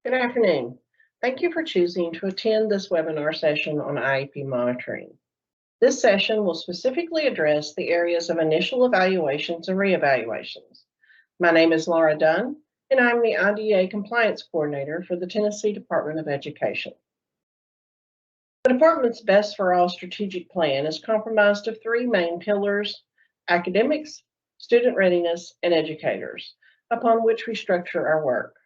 Good afternoon. Thank you for choosing to attend this webinar session on IEP monitoring. This session will specifically address the areas of initial evaluations and reevaluations. My name is Laura Dunn, and I'm the IDEA Compliance Coordinator for the Tennessee Department of Education. The department's Best for All strategic plan is comprised of three main pillars: academics, student readiness, and educators, upon which we structure our work.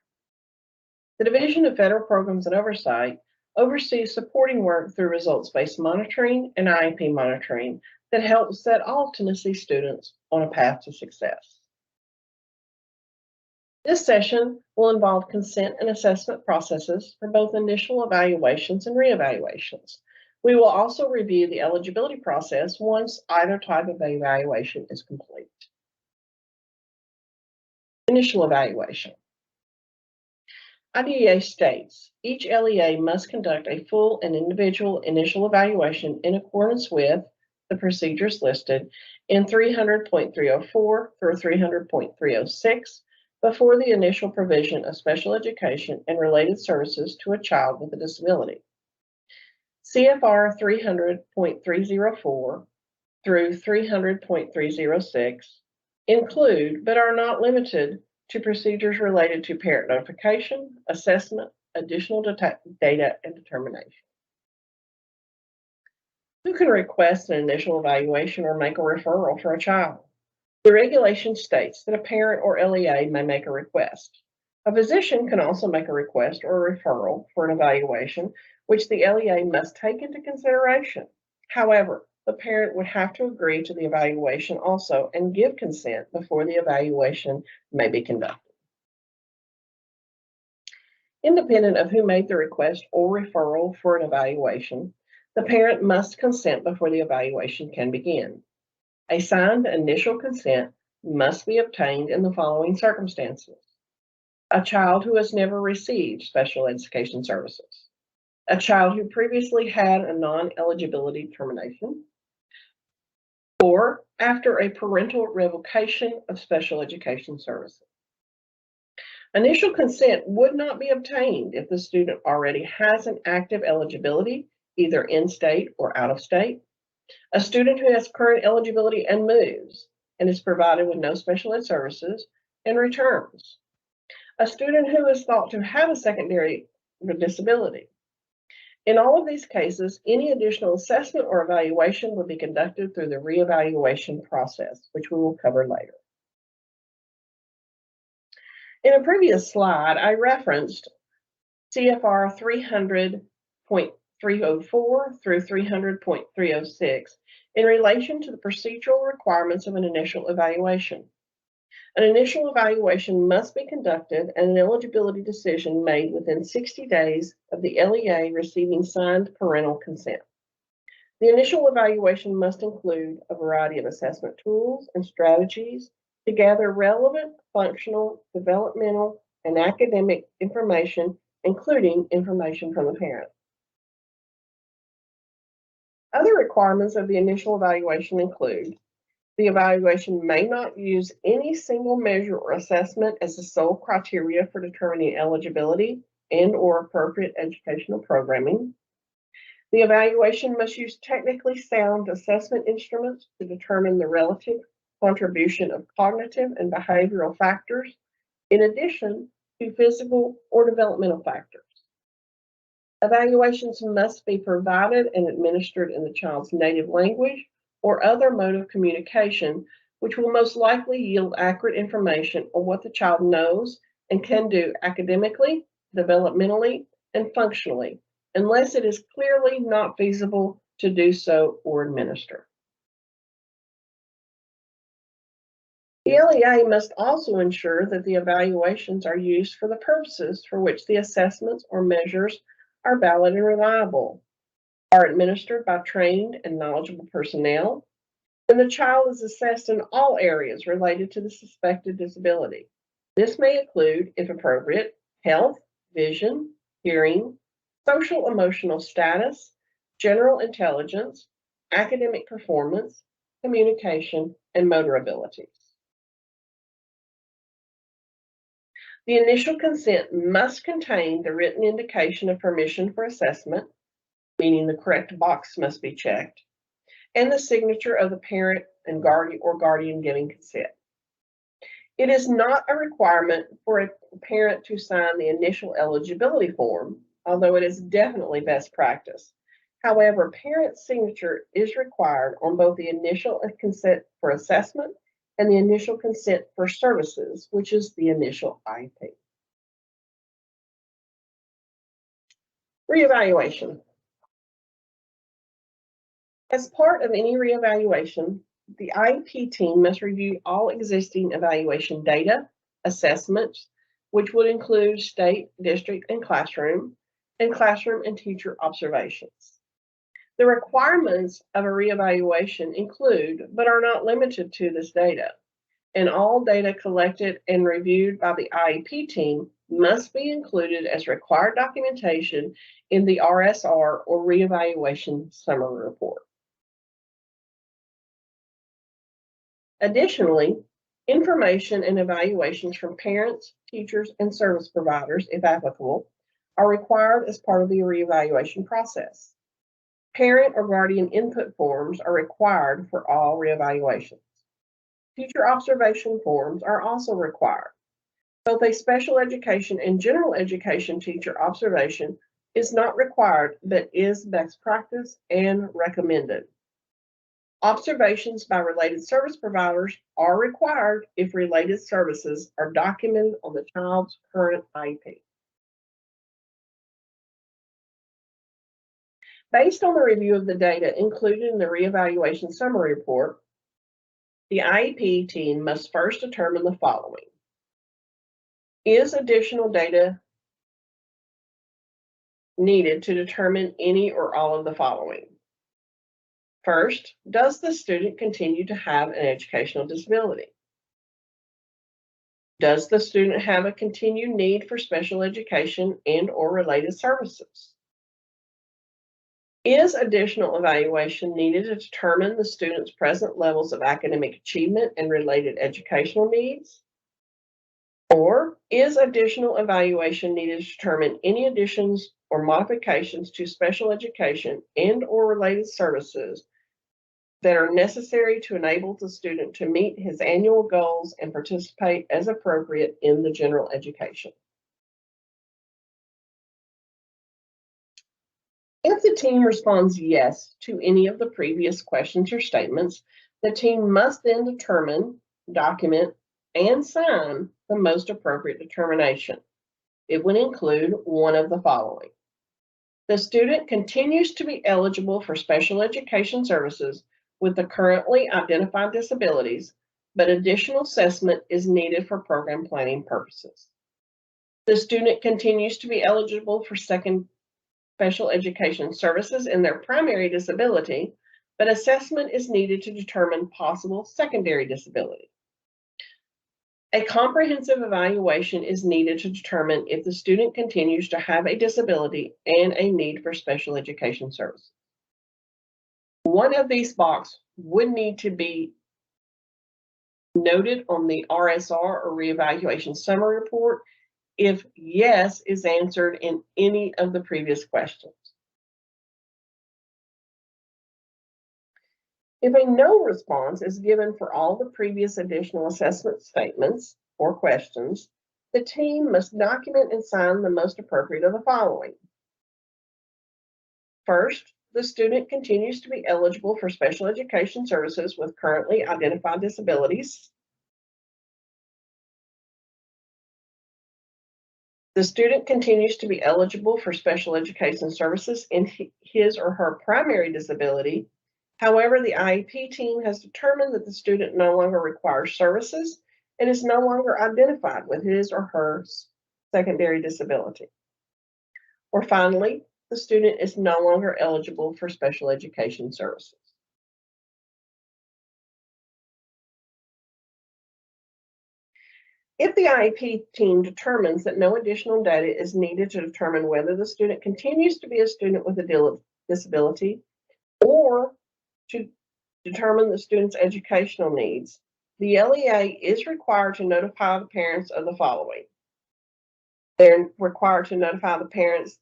The Division of Federal Programs and Oversight oversees supporting work through results-based monitoring and IEP monitoring that helps set all Tennessee students on a path to success. This session will involve consent and assessment processes for both initial evaluations and reevaluations. We will also review the eligibility process once either type of evaluation is complete. Initial evaluation. IDEA states each LEA must conduct a full and individual initial evaluation in accordance with the procedures listed in 300.304 through 300.306 before the initial provision of special education and related services to a child with a disability. CFR 300.304 through 300.306 include, but are not limited to, procedures related to parent notification, assessment, additional data, and determination. Who can request an initial evaluation or make a referral for a child? The regulation states that a parent or LEA may make a request. A physician can also make a request or a referral for an evaluation, which the LEA must take into consideration. However, the parent would have to agree to the evaluation also and give consent before the evaluation may be conducted. Independent of who made the request or referral for an evaluation, the parent must consent before the evaluation can begin. A signed initial consent must be obtained in the following circumstances: a child who has never received special education services, a child who previously had a non-eligibility determination, or after a parental revocation of special education services. Initial consent would not be obtained if the student already has an active eligibility, either in-state or out-of-state, a student who has current eligibility and moves and is provided with no special ed services and returns, a student who is thought to have a secondary disability. In all of these cases, any additional assessment or evaluation will be conducted through the reevaluation process, which we will cover later. In a previous slide, I referenced CFR 300.304 through 300.306 in relation to the procedural requirements of an initial evaluation. An initial evaluation must be conducted and an eligibility decision made within 60 days of the LEA receiving signed parental consent. The initial evaluation must include a variety of assessment tools and strategies to gather relevant, functional, developmental, and academic information, including information from the parent. Other requirements of the initial evaluation include: the evaluation may not use any single measure or assessment as the sole criteria for determining eligibility and/or appropriate educational programming. The evaluation must use technically sound assessment instruments to determine the relative contribution of cognitive and behavioral factors, in addition to physical or developmental factors. Evaluations must be provided and administered in the child's native language or other mode of communication, which will most likely yield accurate information on what the child knows and can do academically, developmentally, and functionally, unless it is clearly not feasible to do so or administer. The LEA must also ensure that the evaluations are used for the purposes for which the assessments or measures are valid and reliable, are administered by trained and knowledgeable personnel, and the child is assessed in all areas related to the suspected disability. This may include, if appropriate, health, vision, hearing, social emotional status, general intelligence, academic performance, communication, and motor abilities. The initial consent must contain the written indication of permission for assessment, meaning the correct box must be checked, and the signature of the parent and guardian giving consent. It is not a requirement for a parent to sign the initial eligibility form, although it is definitely best practice. However, parent signature is required on both the initial consent for assessment and the initial consent for services, which is the initial IEP. Reevaluation. As part of any reevaluation, the IEP team must review all existing evaluation data, assessments, which would include state, district, and classroom and teacher observations. The requirements of a reevaluation include, but are not limited to, this data, and all data collected and reviewed by the IEP team must be included as required documentation in the RSR or reevaluation summary report. Additionally, information and evaluations from parents, teachers, and service providers, if applicable, are required as part of the reevaluation process. Parent or guardian input forms are required for all reevaluations. Teacher observation forms are also required. Both a special education and general education teacher observation is not required, but is best practice and recommended. Observations by related service providers are required if related services are documented on the child's current IEP. Based on the review of the data included in the reevaluation summary report, the IEP team must first determine the following. Is additional data needed to determine any or all of the following? First, does the student continue to have an educational disability? Does the student have a continued need for special education and/or related services? Is additional evaluation needed to determine the student's present levels of academic achievement and related educational needs? Or is additional evaluation needed to determine any additions or modifications to special education and/or related services that are necessary to enable the student to meet his annual goals and participate as appropriate in the general education? If the team responds yes to any of the previous questions or statements, the team must then determine, document, and sign the most appropriate determination. It would include one of the following. The student continues to be eligible for special education services with the currently identified disabilities, but additional assessment is needed for program planning purposes. The student continues to be eligible for special education services in their primary disability, but assessment is needed to determine possible secondary disability. A comprehensive evaluation is needed to determine if the student continues to have a disability and a need for special education services. One of these boxes would need to be noted on the RSR or reevaluation summary report if yes is answered in any of the previous questions. If a no response is given for all the previous additional assessment statements or questions, the team must document and sign the most appropriate of the following. First, the student continues to be eligible for special education services with currently identified disabilities. The student continues to be eligible for special education services in his or her primary disability. However, the IEP team has determined that the student no longer requires services and is no longer identified with his or her secondary disability. Or finally, the student is no longer eligible for special education services. If the IEP team determines that no additional data is needed to determine whether the student continues to be a student with a disability or to determine the student's educational needs, the LEA is required to notify the parents of the following. They're required to notify the parents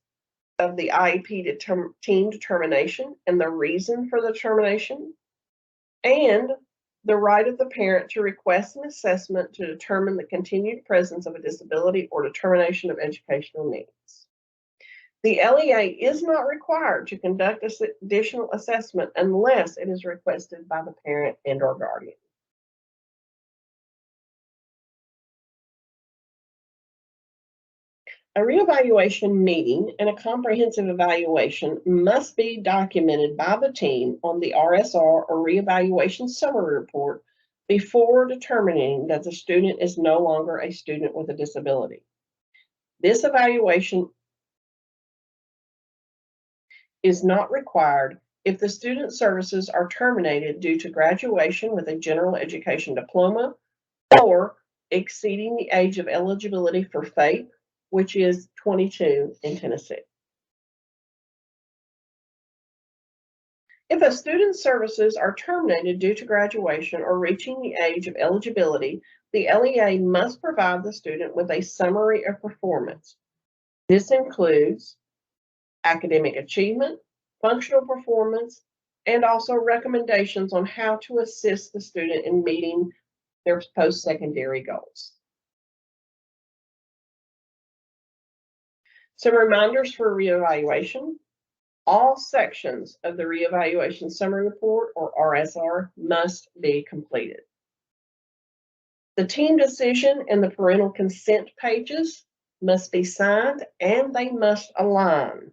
of the IEP team determination and the reason for the determination, and the right of the parent to request an assessment to determine the continued presence of a disability or determination of educational needs. The LEA is not required to conduct additional assessment unless it is requested by the parent and/or guardian. A reevaluation meeting and a comprehensive evaluation must be documented by the team on the RSR or reevaluation summary report before determining that the student is no longer a student with a disability. This evaluation is not required if the student services are terminated due to graduation with a general education diploma or exceeding the age of eligibility for FAPE, which is 22 in Tennessee. If a student's services are terminated due to graduation or reaching the age of eligibility, the LEA must provide the student with a summary of performance. This includes academic achievement, functional performance, and also recommendations on how to assist the student in meeting their post-secondary goals. Some reminders for reevaluation. All sections of the reevaluation summary report, or RSR, must be completed. The team decision and the parental consent pages must be signed and they must align.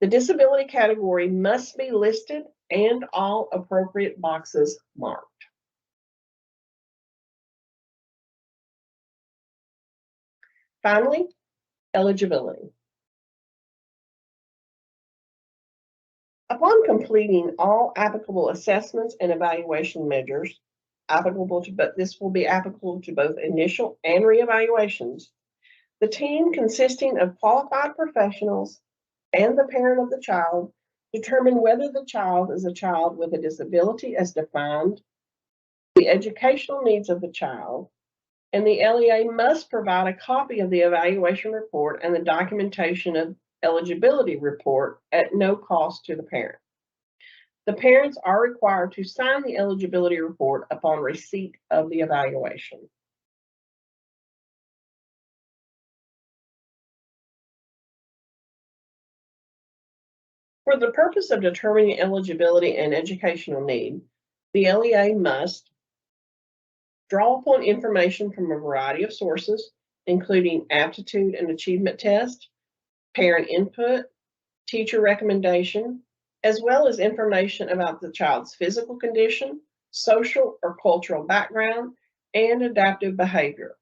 The disability category must be listed and all appropriate boxes marked. Finally, eligibility. Upon completing all applicable assessments and evaluation measures, this will be applicable to both initial and reevaluations, the team consisting of qualified professionals and the parent of the child determine whether the child is a child with a disability as defined, the educational needs of the child, and the LEA must provide a copy of the evaluation report and the documentation of eligibility report at no cost to the parent. The parents are required to sign the eligibility report upon receipt of the evaluation. For the purpose of determining eligibility and educational need, the LEA must draw upon information from a variety of sources, including aptitude and achievement tests, parent input, teacher recommendation, as well as information about the child's physical condition, social or cultural background, and adaptive behavior.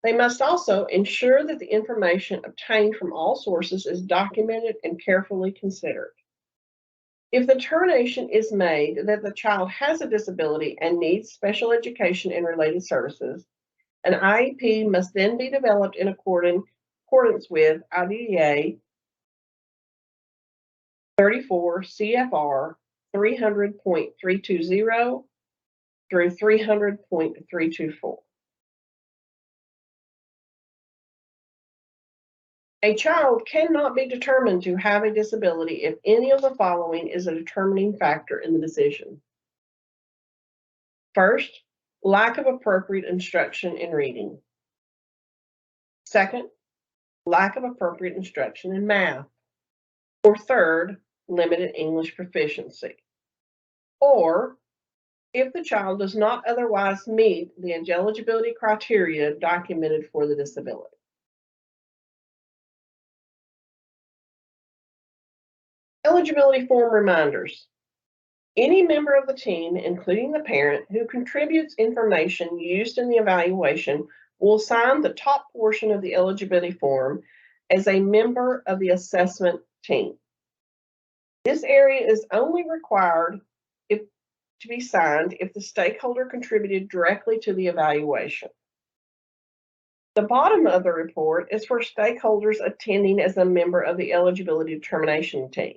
They must also ensure that the information obtained from all sources is documented and carefully considered. If the determination is made that the child has a disability and needs special education and related services, an IEP must then be developed in accordance with IDEA 34 CFR 300.320 through 300.324. A child cannot be determined to have a disability if any of the following is a determining factor in the decision. First, lack of appropriate instruction in reading. Second, lack of appropriate instruction in math. Or third, limited English proficiency. Or if the child does not otherwise meet the eligibility criteria documented for the disability. Eligibility form reminders. Any member of the team, including the parent, who contributes information used in the evaluation will sign the top portion of the eligibility form as a member of the assessment team. This area is only required to be signed if the stakeholder contributed directly to the evaluation. The bottom of the report is for stakeholders attending as a member of the eligibility determination team.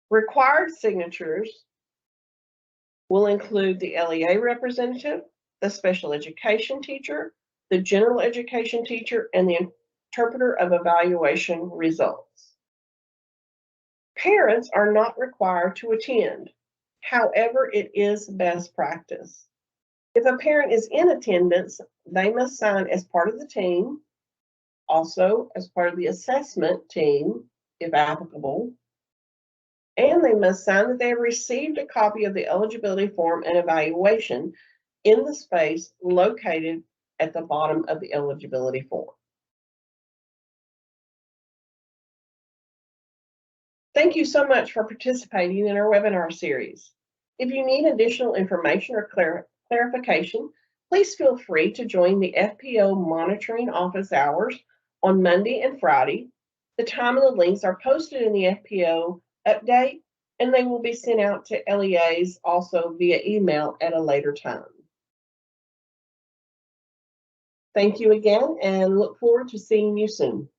Required signatures will include the LEA representative, the special education teacher, the general education teacher, and the interpreter of evaluation results. Parents are not required to attend. However, it is best practice. If a parent is in attendance, they must sign as part of the team, also as part of the assessment team, if applicable, and they must sign that they have received a copy of the eligibility form and evaluation in the space located at the bottom of the eligibility form. Thank you so much for participating in our webinar series. If you need additional information or clarification, please feel free to join the FPO monitoring office hours on Monday and Friday. The time and the links are posted in the FPO update, and they will be sent out to LEAs also via email at a later time. Thank you again, and look forward to seeing you soon.